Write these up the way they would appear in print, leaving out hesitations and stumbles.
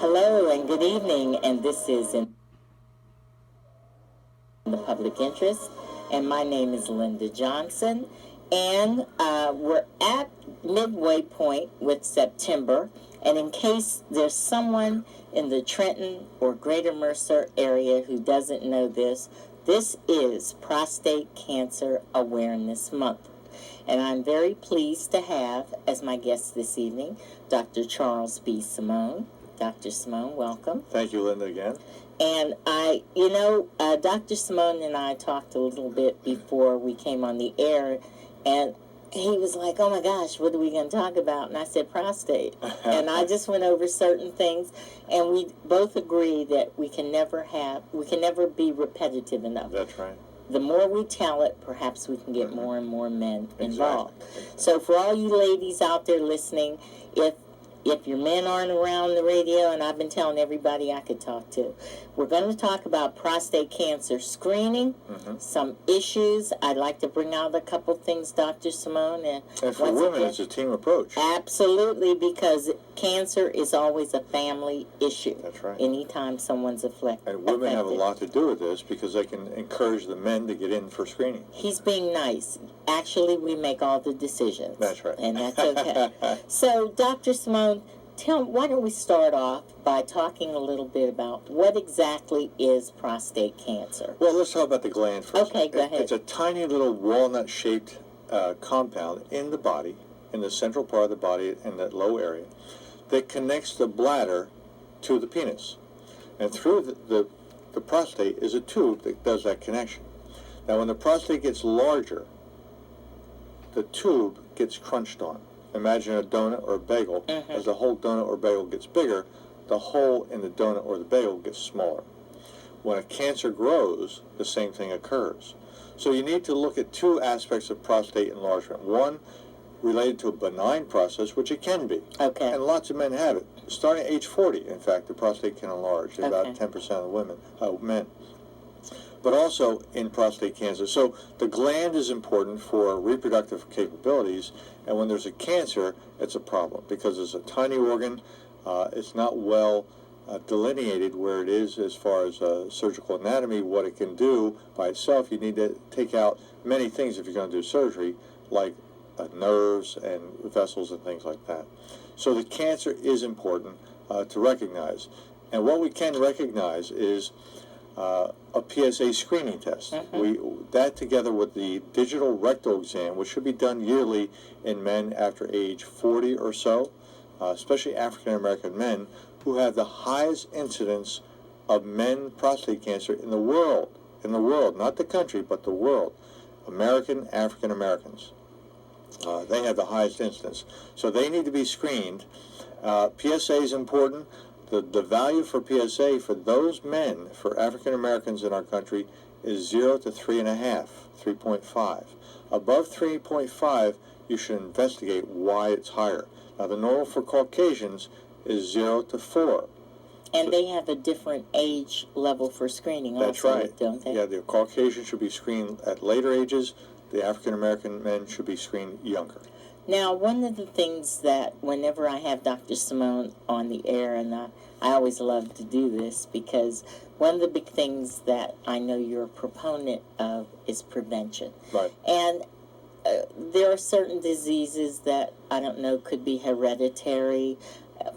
Hello and good evening, and this is in the public interest, and my name is Linda Johnson, and we're at midway point with September, and in case there's someone in the Trenton or Greater Mercer area who doesn't know this, this is Prostate Cancer Awareness Month. And I'm very pleased to have, as my guest this evening, Dr. Charles B. Simone. Dr. Simone, welcome. Thank you, Linda, again. And Dr. Simone and I talked a little bit before we came on the air, and he was like, oh my gosh, what are we going to talk about? And I said prostate. And I just went over certain things, and we both agree that we can never be repetitive enough. That's right. The more we tell it, perhaps we can get more and more men involved. Exactly. So for all you ladies out there listening, if your men aren't around the radio, and I've been telling everybody I could talk to, we're going to talk about prostate cancer screening, some issues. I'd like to bring out a couple things, Dr. Simone. And for women, it's a team approach. Absolutely, because cancer is always a family issue. That's right. Anytime someone's affected. And women have a lot to do with this because they can encourage the men to get in for screening. He's being nice. Actually, we make all the decisions. That's right. And that's okay. So, Dr. Simone, why don't we start off by talking a little bit about what exactly is prostate cancer? Well, let's talk about the gland first. Okay, go ahead. It's a tiny little walnut-shaped compound in the body, in the central part of the body, in that low area, that connects the bladder to the penis. And through the prostate is a tube that does that connection. Now, when the prostate gets larger, the tube gets crunched on. Imagine a donut or a bagel. As the whole donut or bagel gets bigger, the hole in the donut or the bagel gets smaller. When a cancer grows, the same thing occurs. So you need to look at two aspects of prostate enlargement. One, related to a benign process, which it can be. Okay. And lots of men have it. Starting at age 40, in fact, the prostate can enlarge. About 10% of the men. But also in prostate cancer. So the gland is important for reproductive capabilities, and when there's a cancer, it's a problem because it's a tiny organ. It's not well delineated where it is as far as surgical anatomy, what it can do by itself. You need to take out many things if you're going to do surgery, like nerves and vessels and things like that. So the cancer is important to recognize. And what we can recognize is a PSA screening test. That together with the digital rectal exam, which should be done yearly in men after age 40 or so, especially African American men, who have the highest incidence of men prostate cancer in the world, not the country, but the world. African Americans. They have the highest incidence. So they need to be screened. PSA is important. The value for PSA for those men, for African Americans in our country, is 0 to 3.5, 3.5. Above 3.5, you should investigate why it's higher. Now, the normal for Caucasians is 0 to 4. And so, they have a different age level for screening that's also, right. Don't they? Yeah, the Caucasian should be screened at later ages. The African American men should be screened younger. Now, one of the things that whenever I have Dr. Simone on the air, and I always love to do this, because one of the big things that I know you're a proponent of is prevention. Right. And there are certain diseases that, I don't know, could be hereditary.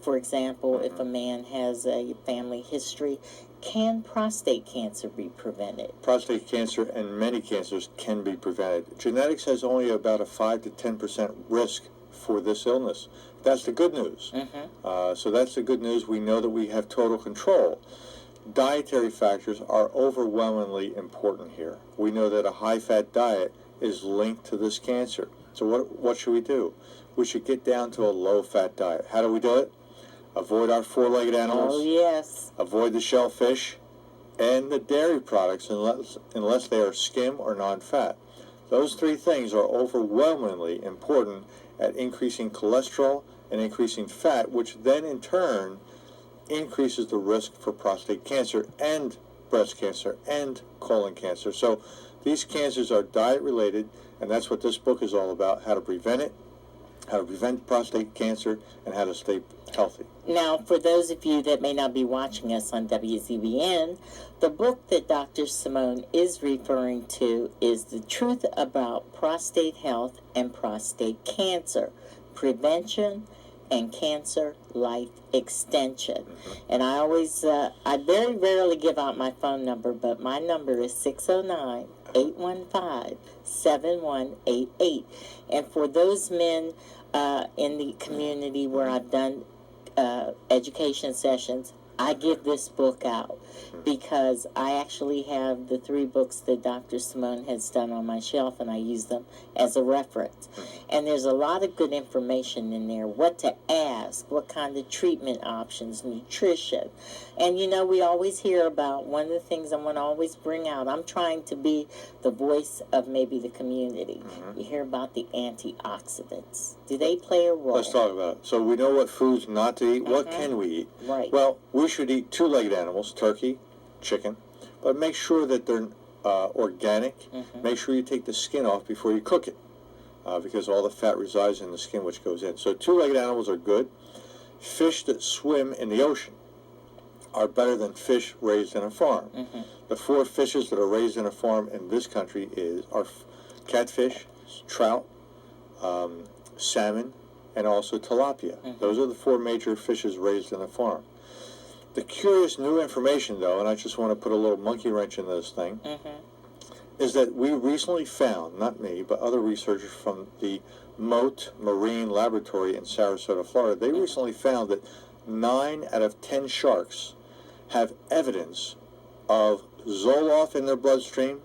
For example, if a man has a family history, can prostate cancer be prevented? Prostate cancer and many cancers can be prevented. Genetics has only about a 5 to 10% risk for this illness. That's the good news. So that's the good news. We know that we have total control. Dietary factors are overwhelmingly important here. We know that a high-fat diet is linked to this cancer. So what should we do? We should get down to a low-fat diet. How do we do it? Avoid our four-legged animals. Oh, yes. Avoid the shellfish and the dairy products unless they are skim or non-fat. Those three things are overwhelmingly important at increasing cholesterol and increasing fat, which then in turn increases the risk for prostate cancer and breast cancer and colon cancer. So these cancers are diet-related, and that's what this book is all about, how to prevent it, how to prevent prostate cancer, and how to stay healthy. Now, for those of you that may not be watching us on WZBN, the book that Dr. Simone is referring to is The Truth About Prostate Health and Prostate Cancer, Prevention and Cancer Life Extension. And I always, I very rarely give out my phone number, but my number is 609-815-7188. And for those men in the community where I've done education sessions, I give this book out because I actually have the 3 books that Dr. Simone has done on my shelf, and I use them as a reference. And there's a lot of good information in there, what to ask, what kind of treatment options, nutrition. And you know, we always hear about, one of the things I want to always bring out, I'm trying to be the voice of maybe the community. You hear about the antioxidants. Do they play a role? Let's talk about it. So we know what foods not to eat. What can we eat? Right. Well, we should eat 2-legged animals, turkey, chicken, but make sure that they're organic. Make sure you take the skin off before you cook it, because all the fat resides in the skin, which goes in. So 2-legged animals are good. Fish that swim in the ocean are better than fish raised in a farm. The 4 fishes that are raised in a farm in this country are catfish, trout, salmon, and also tilapia. Those are the 4 major fishes raised in a farm. The curious new information, though, and I just want to put a little monkey wrench in this thing, is that we recently found, not me, but other researchers from the Mote Marine Laboratory in Sarasota, Florida, they recently found that 9 out of 10 sharks have evidence of Zoloft in their bloodstream,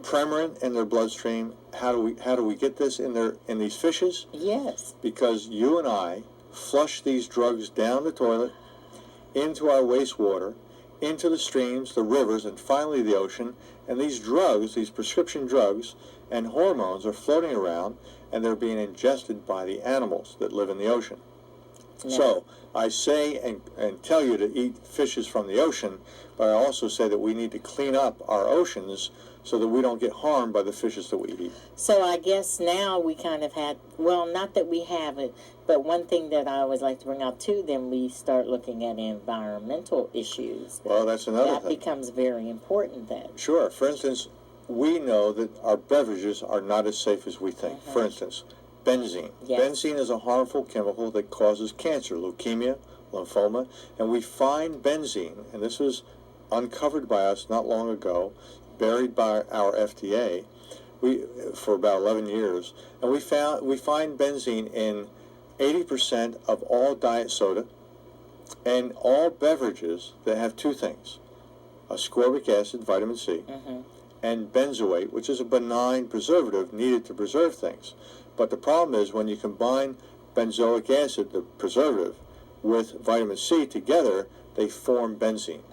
Premarin in their bloodstream. How do we get this in these fishes? Yes. Because you and I flush these drugs down the toilet, into our wastewater, into the streams, the rivers, and finally the ocean. And these drugs, these prescription drugs and hormones are floating around, and they're being ingested by the animals that live in the ocean. Yeah. So I say and tell you to eat fishes from the ocean, but I also say that we need to clean up our oceans so that we don't get harmed by the fishes that we eat. So I guess now we kind of had, well, not that we haven't, but one thing that I always like to bring out too, then we start looking at environmental issues. Well, that's another thing. That becomes very important then. Sure. For instance, we know that our beverages are not as safe as we think. For instance, benzene. Yes. Benzene is a harmful chemical that causes cancer, leukemia, lymphoma, and we find benzene, and this was uncovered by us not long ago, buried by our FDA for about 11 years, and we find benzene in 80% of all diet soda and all beverages that have 2 things: ascorbic acid, vitamin C, and benzoate, which is a benign preservative needed to preserve things. But the problem is when you combine benzoic acid, the preservative, with vitamin C together, they form benzene.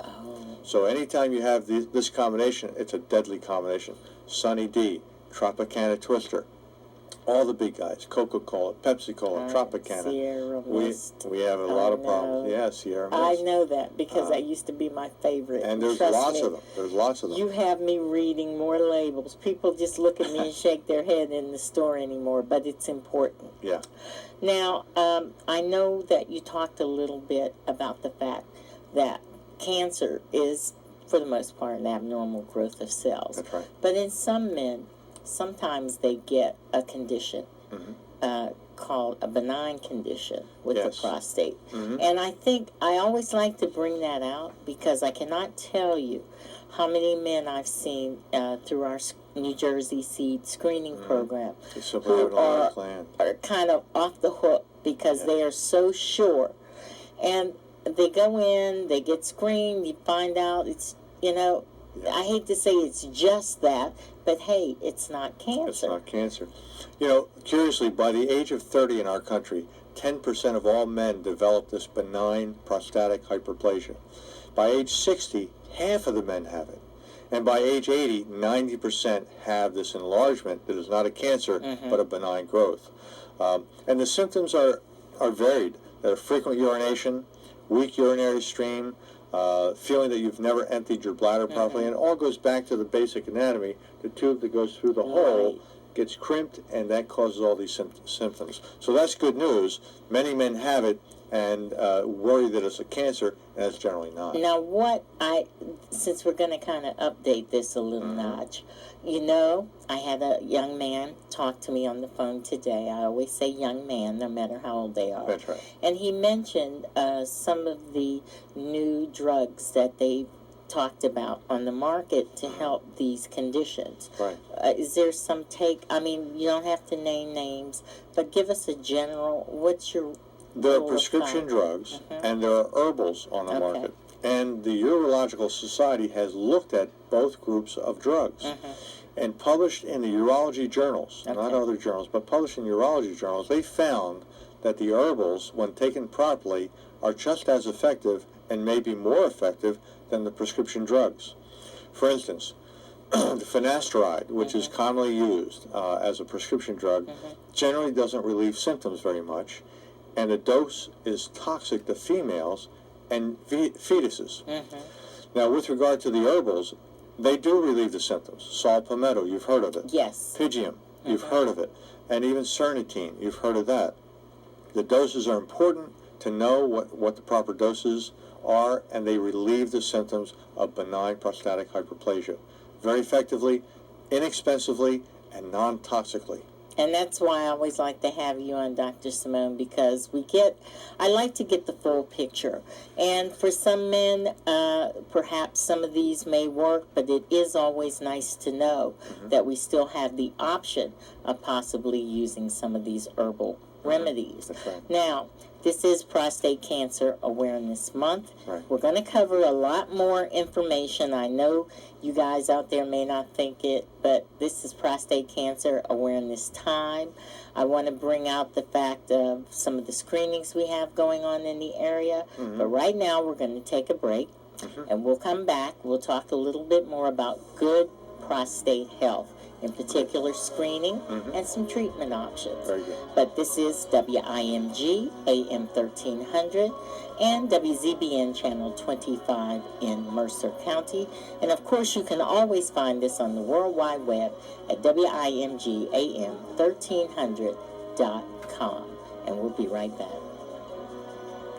So anytime you have this combination, it's a deadly combination. Sunny D, Tropicana Twister, all the big guys, Coca-Cola, Pepsi-Cola, Tropicana. Sierra Mist. We have a lot of problems. Yeah, Sierra Mist. I know that because that used to be my favorite. And there's lots of them. There's lots of them. You have me reading more labels. People just look at me and shake their head in the store anymore, but it's important. Yeah. Now, I know that you talked a little bit about the fact that cancer is, for the most part, an abnormal growth of cells. That's right. But in some men, sometimes they get a condition called a benign condition with the prostate. And I think I always like to bring that out because I cannot tell you how many men I've seen through our New Jersey Seed screening program who are kind of off the hook because they are so sure. And they go in, they get screened, you find out it's, I hate to say it's just that, but hey, it's not cancer. It's not cancer. Curiously, by the age of 30 in our country, 10% of all men develop this benign prostatic hyperplasia. By age 60, half of the men have it. And by age 80, 90% have this enlargement that is not a cancer, but a benign growth. And the symptoms are varied. They're frequent urination, weak urinary stream, feeling that you've never emptied your bladder properly, and it all goes back to the basic anatomy. The tube that goes through the hole gets crimped, and that causes all these symptoms. So that's good news. Many men have it and worry that it's a cancer, and it's generally not. Now, since we're going to kind of update this a little notch, I had a young man talk to me on the phone today. I always say young man, no matter how old they are. That's right. And he mentioned some of the new drugs that they talked about on the market to help these conditions. Right. Is there some take? I mean, you don't have to name names, but give us a general. What's your There are prescription drugs, and there are herbals on the market. And the Urological Society has looked at both groups of drugs and published in the urology journals, not other journals, but published in urology journals. They found that the herbals, when taken properly, are just as effective and maybe more effective than the prescription drugs. For instance, the finasteride, which is commonly used as a prescription drug, generally doesn't relieve symptoms very much, and the dose is toxic to females and fetuses. Now, with regard to the herbals, they do relieve the symptoms. Saw palmetto, you've heard of it. Yes. Pygium, you've heard of it. And even cernitine, you've heard of that. The doses are important to know what the proper doses are, and they relieve the symptoms of benign prostatic hyperplasia very effectively, inexpensively, and non-toxically. And that's why I always like to have you on, Dr. Simone, because I like to get the full picture. And for some men, perhaps some of these may work, but it is always nice to know that we still have the option of possibly using some of these herbal remedies. That's right. Now, this is Prostate Cancer Awareness Month. Right. We're going to cover a lot more information. I know you guys out there may not think it, but this is Prostate Cancer Awareness Time. I want to bring out the fact of some of the screenings we have going on in the area. But right now, we're going to take a break, and we'll come back. We'll talk a little bit more about good prostate health, in particular screening and some treatment options. Very good. But this is WIMG AM 1300 and WZBN Channel 25 in Mercer County. And of course, you can always find this on the World Wide Web at WIMGAM1300.com. And we'll be right back.